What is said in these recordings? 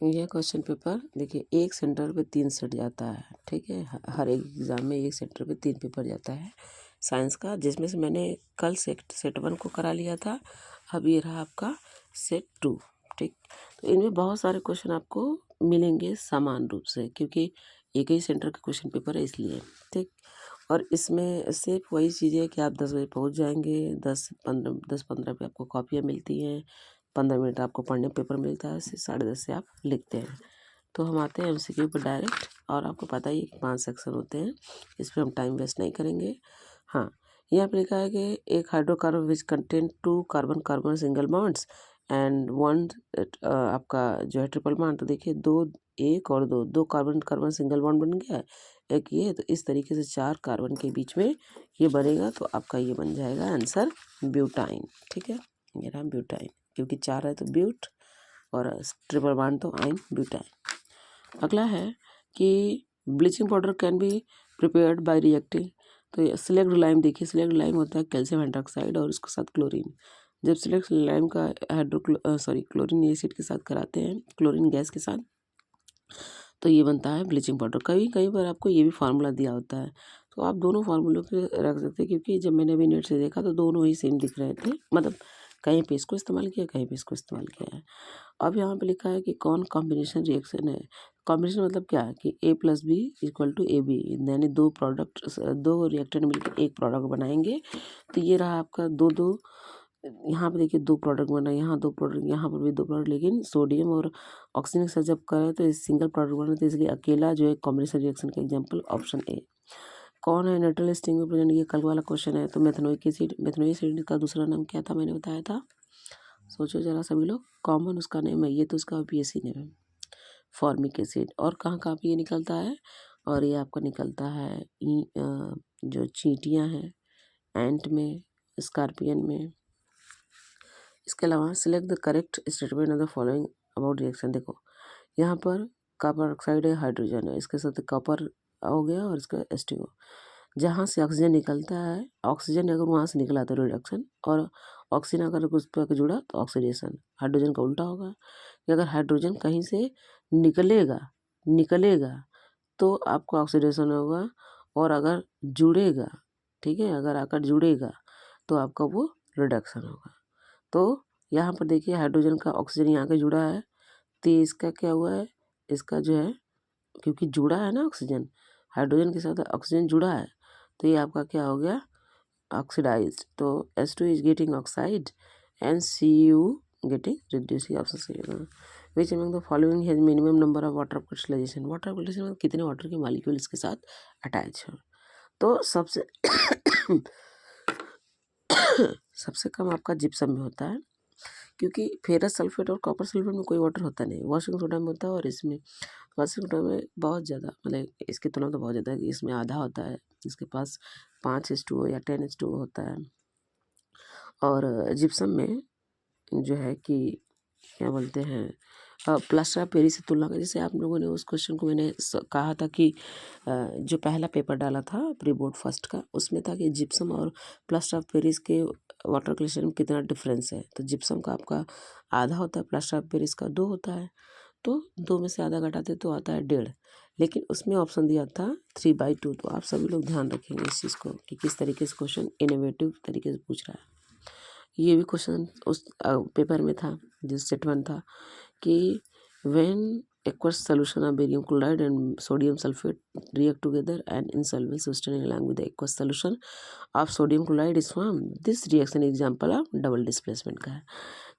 यह question paper देखिए एक सेंटर पे 3 सेट जाता है, ठीक है। हर एक एग्ज़ाम में एक सेंटर पे 3 पेपर जाता है साइंस का, जिसमें से मैंने कल सेट 1 को करा लिया था। अब ये रहा आपका सेट 2, ठीक। तो इनमें बहुत सारे क्वेश्चन आपको मिलेंगे समान रूप से, क्योंकि एक ही सेंटर का क्वेश्चन पेपर है इसलिए, ठीक। और इसमें सिर्फ वही चीज़ है कि आप 10 बजे पहुँच जाएंगे, 10-15 पे आपको कॉपियाँ मिलती हैं, 15 मिनट आपको पढ़ने पेपर मिलता है, 10:30 से आप लिखते हैं। तो हम आते हैं एमसीक्यू पर डायरेक्ट, और आपको पता ही है कि 5 सेक्शन होते हैं, इस पर हम टाइम वेस्ट नहीं करेंगे। हाँ, यहाँ पे लिखा है कि एक hydrocarbon which contain 2 carbon carbon single bonds and 1 आपका जो है ट्रिपल बॉन्ड। तो देखिए 2 1 और 2 कार्बन कार्बन सिंगल बॉन्ड बन गया, एक ये। तो इस तरीके से 4 कार्बन के बीच में ये बनेगा, तो आपका ये बन जाएगा आंसर ब्यूटाइन, ठीक है। ये रहा ब्यूटाइन, क्योंकि 4 है तो ब्यूट और ट्रिपल बॉन्ड तो आइन ब्यूटाइन। अगला है कि bleaching powder can be prepared by reacting. तो ये सिलेक्ट लाइम, देखिए सिलेक्ट लाइम होता है कैल्शियम हाइड्रोक्साइड और उसके साथ क्लोरीन। जब सिलेक्ट लाइम का क्लोरीन एसिड के साथ कराते हैं, क्लोरीन गैस के साथ, तो ये बनता है ब्लीचिंग पाउडर। कहीं कहीं पर आपको ये भी फार्मूला दिया होता है, तो आप दोनों फार्मूलों पे रख सकते हैं, क्योंकि जब मैंने अभी नेट से देखा तो दोनों ही सेम दिख रहे थे, मतलब कहीं पे इसको इस्तेमाल किया, कहीं पे इसको इस्तेमाल किया है। अब यहाँ पे लिखा है कि कौन कॉम्बिनेशन रिएक्शन है। कॉम्बिनेशन मतलब क्या है कि A+B=AB, यानी 2 रिएक्टर मिलकर एक प्रोडक्ट बनाएंगे। तो ये रहा आपका 2 यहाँ पे देखिए 2 प्रोडक्ट बना, यहाँ 2 प्रोडक्ट, यहाँ पर भी 2 प्रोडक्ट, लेकिन सोडियम और ऑक्सीजन के साथ जब करें तो इस सिंगल प्रोडक्ट बना, तो इसलिए अकेला जो है कॉम्बिनेशन रिएक्शन का एग्जांपल ऑप्शन ए। कौन है न्यूट्रल स्टिंग में प्रेजेंट, ये कल वाला क्वेश्चन है। तो मेथनोइक एसिड, मेथनोइक एसिड का दूसरा नाम क्या था मैंने बताया था, सोचो जरा सभी लोग। कॉमन उसका नेम है, ये तो उसका पीएससी नेम है, फॉर्मिक एसिड। और कहाँ कहाँ पे ये निकलता है, और ये आपका निकलता है जो चींटियाँ हैं, एंट में, स्कॉर्पियन में। इसके अलावा select the correct statement of the following about reaction. देखो यहाँ पर कॉपर ऑक्साइड है, हाइड्रोजन है, इसके साथ कॉपर हो गया और इसका H2O। जहाँ से ऑक्सीजन निकलता है, ऑक्सीजन अगर वहाँ से निकला तो रिडक्शन, और ऑक्सीजन अगर उस पर जुड़ा तो ऑक्सीडेशन। हाइड्रोजन का उल्टा होगा कि अगर हाइड्रोजन कहीं से निकलेगा निकलेगा तो आपको ऑक्सीडेशन होगा, और अगर जुड़ेगा, ठीक है, अगर आकर जुड़ेगा तो आपका वो रिडक्शन होगा। तो यहाँ पर देखिए हाइड्रोजन का ऑक्सीजन यहाँ के जुड़ा है, तो इसका क्या हुआ है, इसका जो है, क्योंकि जुड़ा है ना ऑक्सीजन, हाइड्रोजन के साथ ऑक्सीजन जुड़ा है, तो ये आपका क्या हो गया, ऑक्सीडाइज्ड। तो H2 is getting oxide and Cu getting reducing oxygen. Which among the following has minimum number of water crystallisation. Water crystallisation मतलब कितने वाटर के मॉलिक्यूल इसके साथ अटैच है। तो सबसे सबसे कम आपका जिप्सम में होता है, क्योंकि फेरस सल्फेट और कॉपर सल्फेट में कोई वाटर होता नहीं, वॉशिंग सोडा में होता है, और इसमें वॉशिंग सोडा में बहुत ज़्यादा, मतलब इसकी तुलना तो बहुत ज़्यादा है, इसमें आधा होता है, इसके पास 5H2O या 10H2O होता है। और जिप्सम में जो है कि क्या बोलते हैं, प्लास्टर ऑफ पेरिस से तुलना कर, जैसे आप लोगों ने उस क्वेश्चन को मैंने कहा था कि जो पहला पेपर डाला था प्री बोर्ड फर्स्ट का, उसमें था कि जिप्सम और प्लास्टर ऑफ पेरिस के वाटर क्रिस्टल में कितना डिफरेंस है। तो जिप्सम का आपका आधा होता है, प्लास्टर ऑफ पेरिस का 2 होता है, तो 2 में से आधा घटाते तो आता है 1.5, लेकिन उसमें ऑप्शन दिया था 3/2। तो आप सभी लोग ध्यान रखेंगे इस चीज़ को कि किस तरीके से क्वेश्चन इनोवेटिव तरीके से पूछ रहा है। ये भी क्वेश्चन उस पेपर में था, जिस सेट 1 था, कि when aqueous solution of barium chloride and sodium sulfate react together and insoluble substance along with the aqueous solution of sodium chloride is formed, this reaction example of double displacement का है।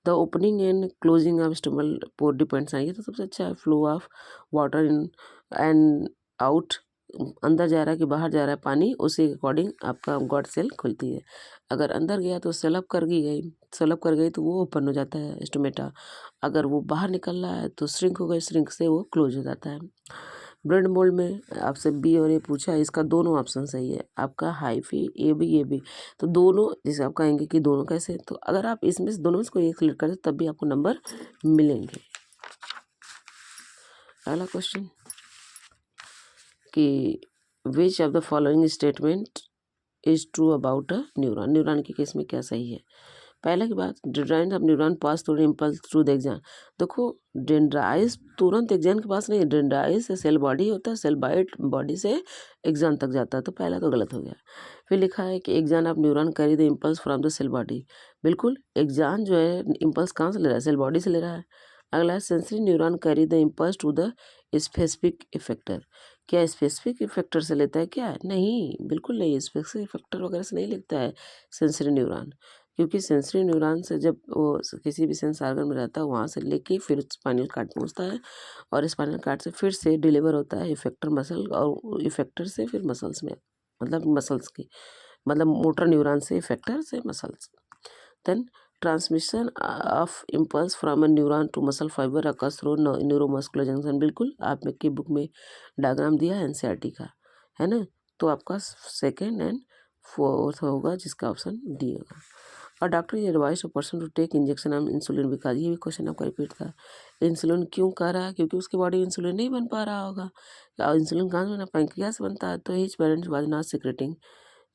The opening and closing of stumble pore depends on, ये तो सबसे अच्छा है, flow of water in and out, अंदर जा रहा है कि बाहर जा रहा है पानी, उसी के अकॉर्डिंग आपका गॉड सेल खुलती है। अगर अंदर गया तो सेलअप कर गई तो वो ओपन हो जाता है स्टोमेटा, अगर वो बाहर निकल रहा है तो श्रिंक हो गई, श्रिंक से वो क्लोज हो जाता है। ब्रेड मोल्ड में आपसे बी और ए पूछा है, इसका दोनों ऑप्शन सही है आपका, हाइफी ए बी। तो दोनों, जैसे आप कहेंगे कि दोनों कैसे, तो अगर आप इसमें से दोनों में से कोई एक सिलेक्ट करते तब भी आपको नंबर मिलेंगे। अगला क्वेश्चन कि which of the following statement is true about a neuron. Neuron के केस में क्या सही है। पहले की बात, dendrite of neuron pass through impulse through the axon. देखो डेंड्राइट तुरंत एक्सॉन के पास नहीं, डेंड्राइट से सेल बॉडी होता है, सेल बॉडी से एक्सॉन तक जाता है, तो पहला तो गलत हो गया। फिर लिखा है कि axon of neuron carry the impulse from the cell body. बिल्कुल, एक्सॉन जो है इम्पल्स कहाँ से ले रहा है, सेल बॉडी से ले रहा है। अगला है sensory neuron carry the impulse to the specific effector. क्या स्पेसिफिक इफेक्टर से लेता है क्या? नहीं, बिल्कुल नहीं, स्पेसिफिक इफेक्टर वगैरह से नहीं लेता है सेंसरी न्यूरॉन, क्योंकि सेंसरी न्यूरॉन से जब वो किसी भी सेंस ऑर्गन में रहता है वहाँ से लेके फिर स्पाइनल कार्ड पहुँचता है, और स्पाइनल कार्ड से फिर से डिलीवर होता है इफेक्टर मसल, और इफेक्टर से फिर मसल्स में, मतलब मसल्स की, मतलब मोटर न्यूरॉन से इफेक्टर से muscles. Then transmission of impulse from a neuron to muscle fibre occurs through neuromuscular junction. बिल्कुल, आप में की बुक में डायग्राम दिया है एनसीईआरटी का, है ना, तो आपका सेकेंड एंड फोर्थ होगा जिसका ऑप्शन डी होगा। और डॉक्टर ये advice a person to take injection of insulin because, ये भी क्वेश्चन आपका रिपीट था। इंसुलिन क्यों कह रहा है? क्योंकि उसकी बॉडी इंसुलिन नहीं बन पा रहा होगा। और इंसुलिन कहाँ से बना? पैंक्रियास से बनता है। तो his parents was not secreting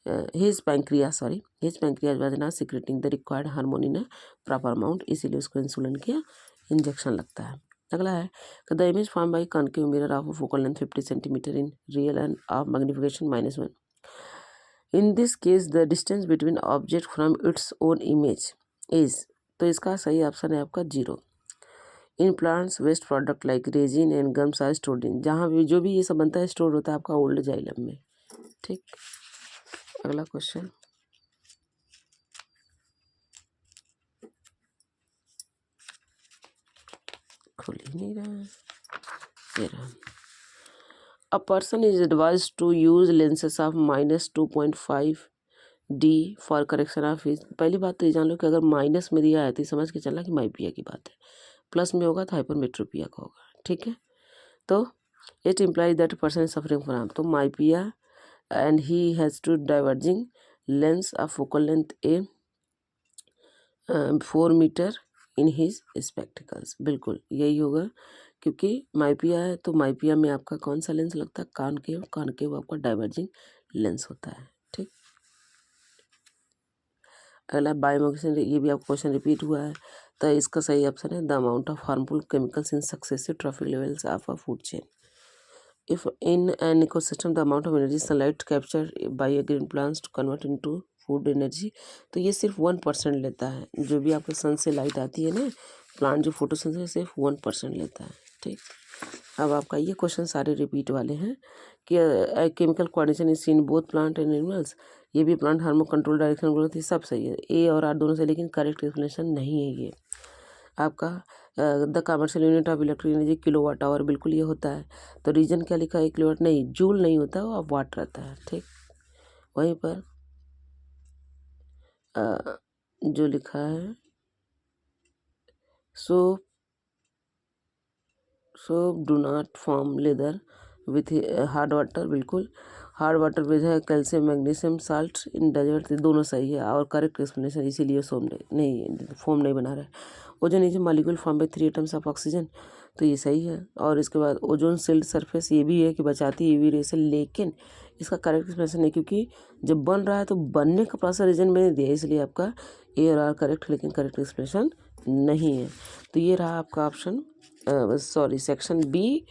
his pancreas was not secreting the required hormone in a proper amount, इसीलिए उसको इंसुलिन का इंजेक्शन लगता है। अगला है the image form by concave mirror of focal length 50 centimetre in real and of magnification -1। In this case the distance between object from its own image is, तो इसका सही ऑप्शन है आपका 0। In plants waste product like resin and gums are stored in, जहाँ भी जो भी ये सब बनता है स्टोर होता है आपका ओल्ड जाइलम में। ठीक, अगला क्वेश्चन, खुल ही नहीं रहा है, ये रहा। A person is advised to use lenses of -2.5 D for correction of his, पहली बात तो ये जान लो कि अगर माइनस में दिया है तो समझ के चलना कि माइपिया की बात है, प्लस में होगा तो हाइपरमेट्रोपिया का होगा। ठीक है, तो it implies that person is suffering from, तो myopia and he has to diverging lens of focal length a 4 metre in his spectacles. बिल्कुल यही होगा, क्योंकि माइपिया है तो माइपिया में आपका कौन सा लेंस लगता है? कॉनकेव, कॉनकेव आपका डाइवर्जिंग लेंस होता है। ठीक, अगला बायोमोशन, ये भी आपका क्वेश्चन रिपीट हुआ है, तो इसका सही ऑप्शन है the amount of harmful chemicals in successive trophic levels of a food chain. If in an ecosystem the amount of energy sunlight capture by a green plants to convert into food energy, तो ये सिर्फ 1% लेता है। जो भी आपके सन से light आती है ना, प्लांट जो फोटोसिंथेसिस सिर्फ 1% लेता है। ठीक, अब आपका ये क्वेश्चन सारे रिपीट वाले हैं कि chemical coordination is seen both plant and animals, ये भी plant hormone control direction growth, ये सब सही है, ए और आर दोनों से, लेकिन करेक्ट एक्सप्लेनेशन नहीं है ये आपका। The commercial unit of electric energy kilowatt hour, बिल्कुल ये होता है। तो रीजन क्या लिखा है? किलोवाट नहीं, जूल नहीं होता, वो अब वाट रहता है। ठीक, वहीं पर जो लिखा है soap do not form lather with hard water, बिल्कुल हार्ड वाटर विद है calcium magnesium salt in desert, दोनों सही है और करेक्ट एक्सप्लेनेशन, इसीलिए सोम नहीं फॉर्म नहीं बना रहा है। Ozone is molecule form by 3 atoms of oxygen, तो ये सही है। और इसके बाद ओजोन सील्ड सरफेस, ये भी है कि बचाती है यूवी रे से, लेकिन इसका करेक्ट एक्सप्लेनेशन है, क्योंकि जब बन रहा है तो बनने का प्रोसेस रीजन मैंने दिया, इसलिए आपका ए और आर करेक्ट, लेकिन करेक्ट एक्सप्लेनेशन नहीं है। तो ये रहा आपका option, sorry section B,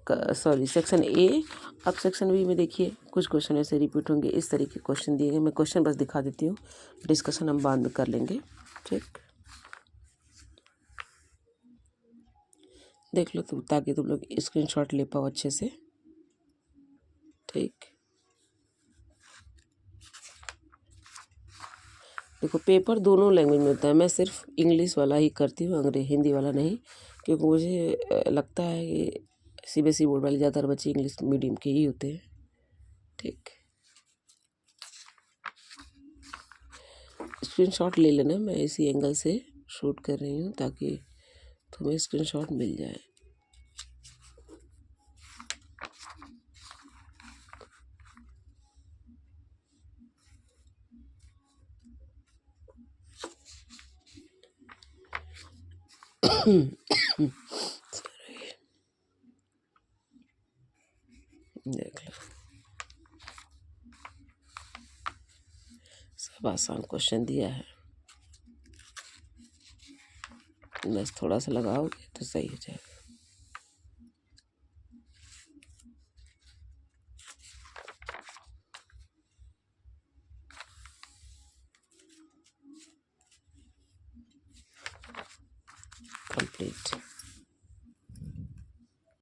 sorry section A. अब सेक्शन बी में देखिए कुछ क्वेश्चन ऐसे रिपीट होंगे, इस तरीके के क्वेश्चन दिए गए, मैं क्वेश्चन बस दिखा देती हूँ, डिस्कशन हम बाद में कर लेंगे। ठीक, देख लो तुम, ताकि तुम लोग स्क्रीनशॉट ले पाओ अच्छे से। ठीक, देखो पेपर दोनों लैंग्वेज में होता है, मैं सिर्फ इंग्लिश वाला ही करती हूँ, अंग्रेजी हिंदी वाला नहीं, क्योंकि मुझे लगता है कि सीबीएसई बोर्ड वाले ज़्यादातर बच्चे इंग्लिश मीडियम के ही होते हैं। ठीक, स्क्रीनशॉट ले लेना, मैं इसी एंगल से शूट कर रही हूँ ताकि तुम्हें स्क्रीनशॉट मिल जाए। देख लो, सब आसान क्वेश्चन दिया है। बस थोड़ा सा लगाओगे तो सही हो जाएगा। कंप्लीट।